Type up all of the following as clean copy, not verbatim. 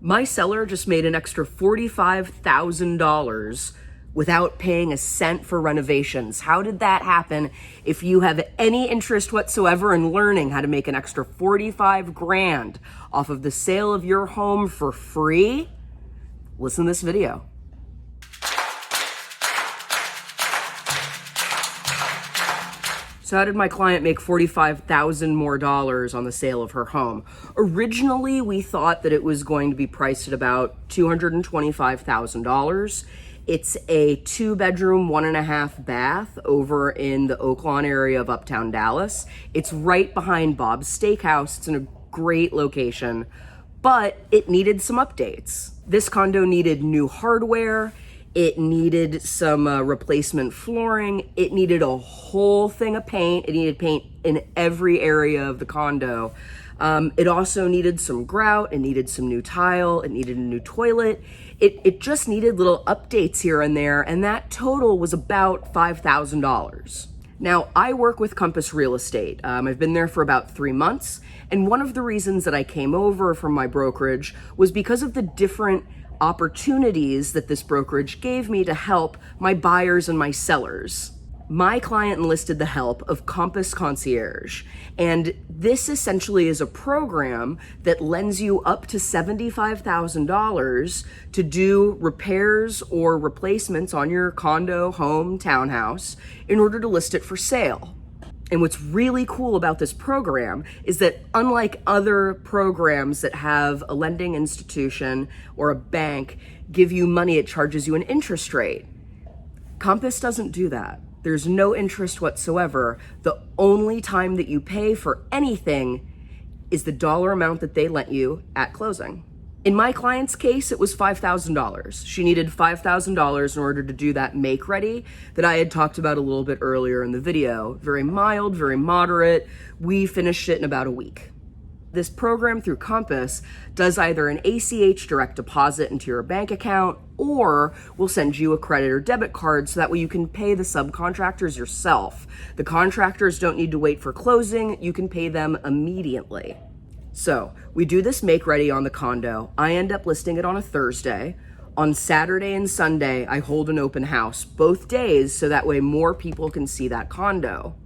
My seller just made an extra $45,000 without paying a cent for renovations. How did that happen? If you have any interest whatsoever in learning how to make an extra 45 grand off of the sale of your home for free, listen to this video. So how did my client make $45,000 more on the sale of her home? Originally, we thought that it was going to be priced at about $225,000. It's a 2-bedroom, 1.5 bath over in the Oaklawn area of Uptown Dallas. It's right behind Bob's Steakhouse. It's in a great location, but it needed some updates. This condo needed new hardware. It needed some replacement flooring. It needed a whole thing of paint. It needed paint in every area of the condo. It also needed some grout. It needed some new tile. It needed a new toilet. It just needed little updates here and there, and that total was about $5,000. Now, I work with Compass Real Estate. I've been there for about 3 months, and one of the reasons that I came over from my brokerage was because of the different opportunities that this brokerage gave me to help my buyers and my sellers. My client enlisted the help of Compass Concierge, and this essentially is a program that lends you up to $75,000 to do repairs or replacements on your condo, home, townhouse in order to list it for sale. And what's really cool about this program is that unlike other programs that have a lending institution or a bank give you money, it charges you an interest rate. Compass doesn't do that. There's no interest whatsoever. The only time that you pay for anything is the dollar amount that they lent you at closing. In my client's case, it was $5,000. She needed $5,000 in order to do that make ready that I had talked about a little bit earlier in the video. Very mild, very moderate. We finished it in about a week. This program through Compass does either an ACH direct deposit into your bank account, or we'll send you a credit or debit card so that way you can pay the subcontractors yourself. The contractors don't need to wait for closing. You can pay them immediately. So we do this make ready on the condo. I end up listing it on a Thursday. On Saturday and Sunday, I hold an open house both days so that way more people can see that condo.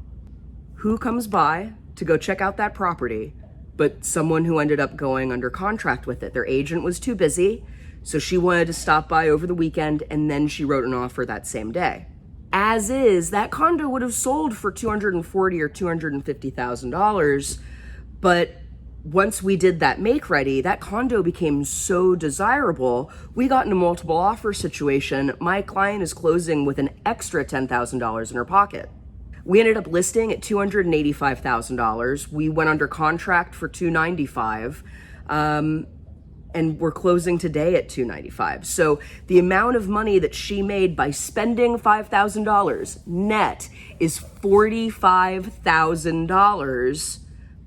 Who comes by to go check out that property but someone who ended up going under contract with it? Their agent was too busy, so she wanted to stop by over the weekend, and then she wrote an offer that same day. As is, that condo would have sold for $240,000 or $250,000, but once we did that make ready, that condo became so desirable, we got in a multiple offer situation. My client is closing with an extra $10,000 in her pocket. We ended up listing at $285,000. We went under contract for $295,000, and we're closing today at $295,000. So the amount of money that she made by spending $5,000 net is $45,000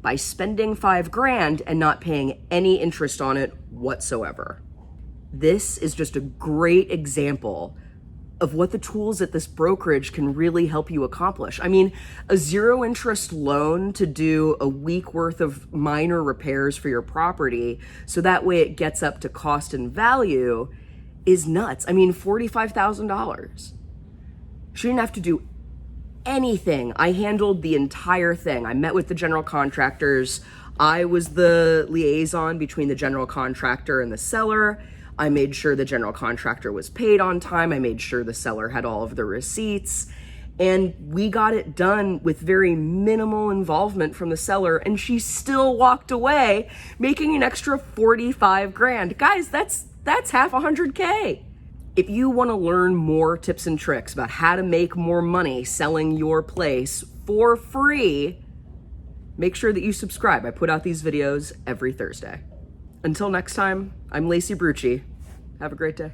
by spending $5,000 and not paying any interest on it whatsoever. This is just a great example of what the tools at this brokerage can really help you accomplish. I mean, a 0 interest loan to do a week worth of minor repairs for your property so that way it gets up to cost and value is nuts. I mean, $45,000. She didn't have to do anything. I handled the entire thing. I met with the general contractors. I was the liaison between the general contractor and the seller. I made sure the general contractor was paid on time. I made sure the seller had all of the receipts. And we got it done with very minimal involvement from the seller, and she still walked away making an extra $45,000. Guys, that's half $100K. If you want to learn more tips and tricks about how to make more money selling your place for free, make sure that you subscribe. I put out these videos every Thursday. Until next time, I'm Lacey Brutschy. Have a great day.